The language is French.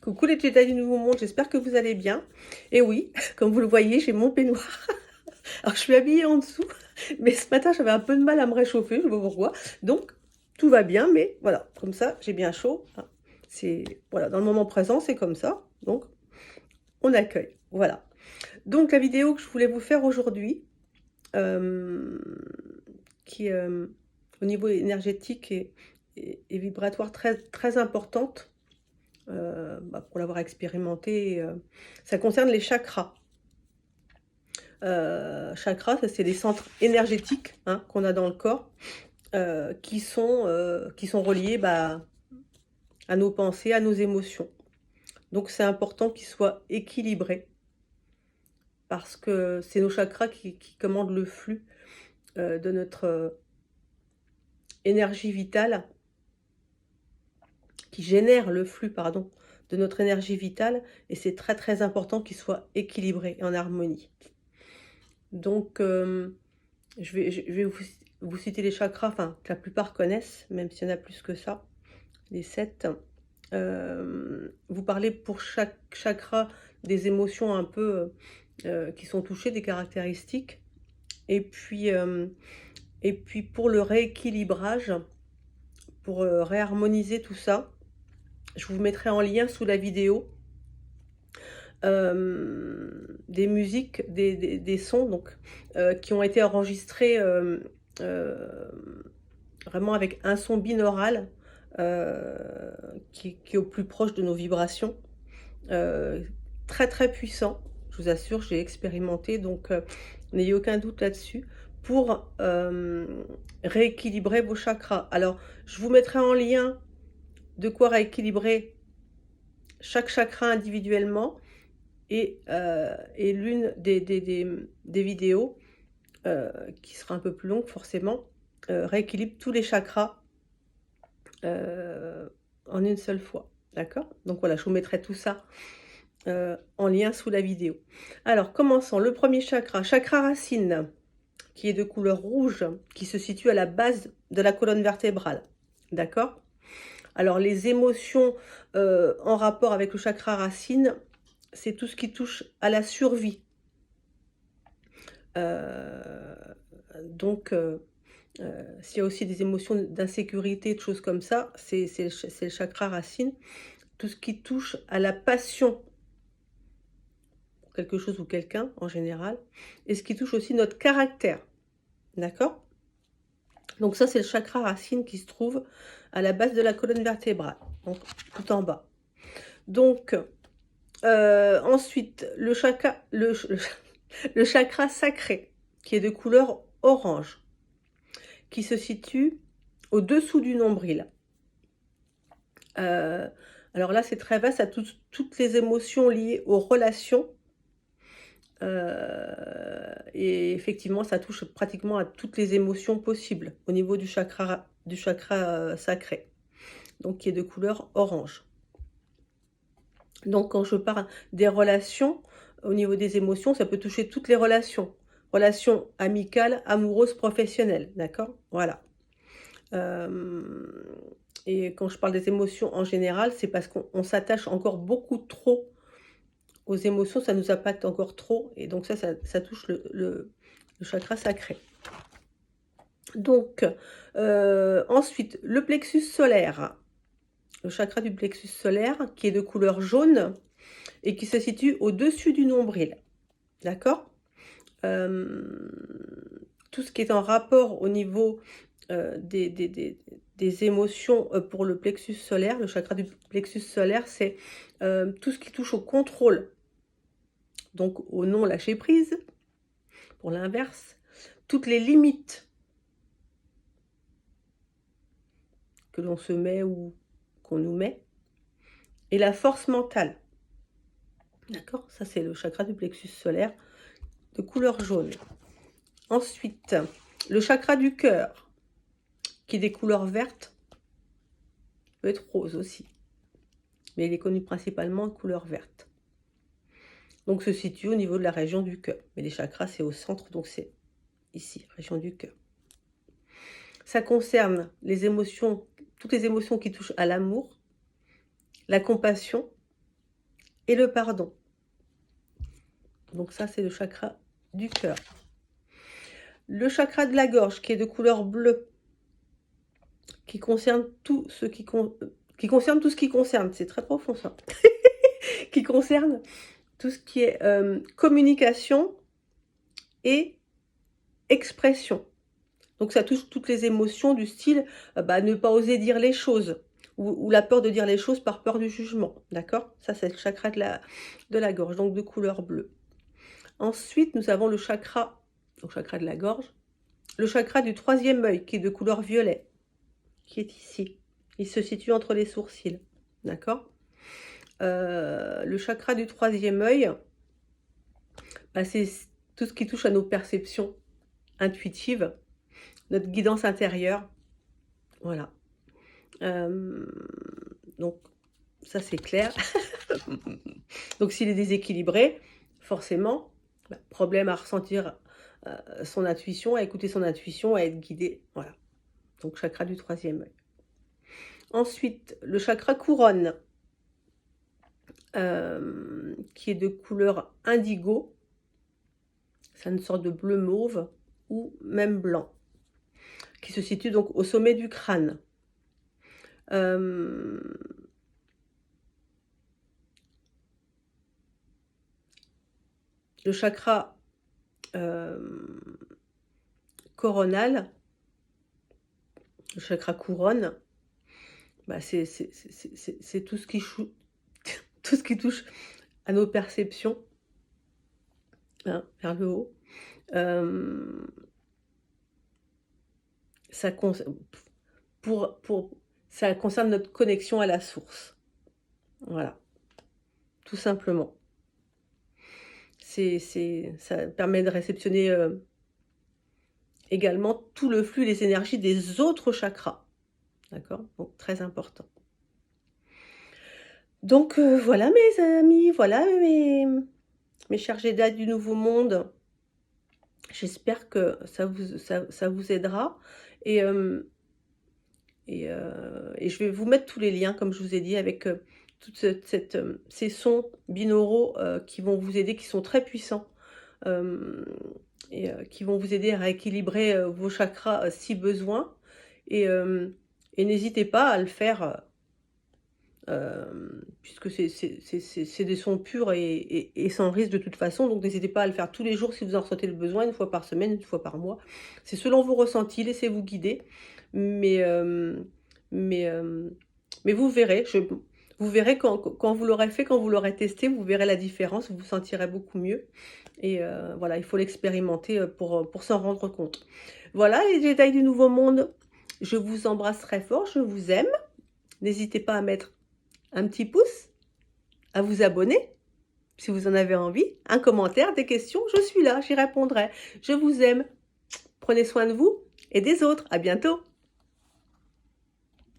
Coucou les Jedi du Nouveau Monde, j'espère que vous allez bien. Et oui, comme vous le voyez, j'ai mon peignoir. Alors je suis habillée en dessous, mais ce matin j'avais un peu de mal à me réchauffer, je ne sais pas pourquoi. Donc tout va bien, mais voilà, comme ça j'ai bien chaud. C'est voilà, dans le moment présent, c'est comme ça. Donc on accueille. Voilà. Donc la vidéo que je voulais vous faire aujourd'hui, euh, qui est au niveau énergétique et vibratoire très importante. Pour l'avoir expérimenté, ça concerne les chakras. Chakras, ça c'est des centres énergétiques hein, qu'on a dans le corps, qui sont reliés à nos pensées, à nos émotions. Donc c'est important qu'ils soient équilibrés, parce que c'est nos chakras qui commandent le flux de notre énergie vitale, qui génère le flux, pardon, de notre énergie vitale, et c'est très important qu'ils soient équilibrés et en harmonie. Donc, je vais vous citer les chakras, enfin, que la plupart connaissent, même s'il y en a plus que ça, les 7. Vous parlez pour chaque chakra des émotions un peu qui sont touchées, des caractéristiques. Et puis pour le rééquilibrage, pour réharmoniser tout ça, je vous mettrai en lien sous la vidéo des musiques, des sons donc, qui ont été enregistrés vraiment avec un son binaural qui est au plus proche de nos vibrations. Très puissant, je vous assure, j'ai expérimenté, donc n'ayez aucun doute là-dessus, pour rééquilibrer vos chakras. Alors, je vous mettrai en lien de quoi rééquilibrer chaque chakra individuellement, et l'une des vidéos, qui sera un peu plus longue forcément, rééquilibre tous les chakras en une seule fois. D'accord? Donc voilà, je vous mettrai tout ça en lien sous la vidéo. Alors, commençons. Le premier chakra, chakra racine, qui est de couleur rouge, qui se situe à la base de la colonne vertébrale. D'accord? Alors, les émotions en rapport avec le chakra racine, c'est tout ce qui touche à la survie. Donc, s'il y a aussi des émotions d'insécurité, de choses comme ça, c'est le chakra racine. Tout ce qui touche à la passion pour quelque chose ou quelqu'un en général, et ce qui touche aussi notre caractère. D'accord? Donc ça, c'est le chakra racine qui se trouve à la base de la colonne vertébrale, donc tout en bas. Donc, ensuite, le chakra sacré, qui est de couleur orange, qui se situe au-dessous du nombril. Alors là, c'est très vaste, à toutes les émotions liées aux relations. Et effectivement, ça touche pratiquement à toutes les émotions possibles au niveau du chakra sacré, donc qui est de couleur orange. Donc quand je parle des relations, au niveau des émotions, ça peut toucher toutes les relations. Relations amicales, amoureuses, professionnelles, d'accord? Voilà. Et quand je parle des émotions en général, c'est parce qu'on s'attache encore beaucoup trop aux émotions, ça nous impacte encore trop, et donc ça touche le chakra sacré. Donc, ensuite, le plexus solaire, le chakra du plexus solaire, qui est de couleur jaune et qui se situe au-dessus du nombril. D'accord? Tout ce qui est en rapport au niveau des émotions pour le plexus solaire, le chakra du plexus solaire, c'est tout ce qui touche au contrôle. Donc au non lâcher prise, pour l'inverse, toutes les limites que l'on se met ou qu'on nous met, et la force mentale. D'accord? Ça, c'est le chakra du plexus solaire de couleur jaune. Ensuite, le chakra du cœur, qui est des couleurs vertes, peut être rose aussi, mais il est connu principalement de couleur verte. Donc, se situe au niveau de la région du cœur. Mais les chakras, c'est au centre, donc c'est ici, région du cœur. Ça concerne les émotions, toutes les émotions qui touchent à l'amour, la compassion, et le pardon. Donc ça, c'est le chakra du cœur. Le chakra de la gorge, qui est de couleur bleue, qui concerne tout ce qui concerne tout ce qui concerne, c'est très profond ça, qui concerne tout ce qui est communication et expression. Donc ça touche toutes les émotions du style ne pas oser dire les choses ou la peur de dire les choses par peur du jugement, d'accord? Ça, c'est le chakra de la gorge, donc de couleur bleue. Ensuite, nous avons le chakra de la gorge, le chakra du troisième œil qui est de couleur violet, qui est ici. Il se situe entre les sourcils, d'accord? Le chakra du troisième œil, c'est tout ce qui touche à nos perceptions intuitives, notre guidance intérieure, voilà. Donc ça c'est clair. Donc s'il est déséquilibré, forcément, problème à ressentir son intuition, à écouter son intuition, à être guidé, voilà. Donc chakra du troisième œil. Ensuite, le chakra couronne, qui est de couleur indigo, c'est une sorte de bleu mauve ou même blanc, qui se situe donc au sommet du crâne. Le chakra coronal, le chakra couronne, c'est tout ce qui tout ce qui touche à nos perceptions, hein, vers le haut. Ça concerne notre connexion à la source. Voilà, tout simplement. Ça permet de réceptionner également tout le flux, les énergies des autres chakras. D'accord? Donc très important. Donc voilà mes amis, voilà mes chers Jedi du Nouveau Monde. J'espère que ça vous aidera. Et je vais vous mettre tous les liens, comme je vous ai dit, avec toutes ces sons binauraux qui vont vous aider, qui sont très puissants. Qui vont vous aider à rééquilibrer vos chakras si besoin. Et n'hésitez pas à le faire, puisque c'est des sons purs et sans risque de toute façon. Donc n'hésitez pas à le faire tous les jours si vous en ressentez le besoin, une fois par semaine, une fois par mois. C'est selon vos ressentis, laissez-vous guider. Mais vous verrez, vous verrez quand vous l'aurez fait, quand vous l'aurez testé, vous verrez la différence, vous vous sentirez beaucoup mieux. Et voilà, il faut l'expérimenter pour s'en rendre compte. Voilà les Jedi du Nouveau Monde, je vous embrasse très fort, je vous aime. N'hésitez pas à mettre un petit pouce, à vous abonner, si vous en avez envie, un commentaire, des questions, je suis là, j'y répondrai. Je vous aime, prenez soin de vous et des autres, à bientôt.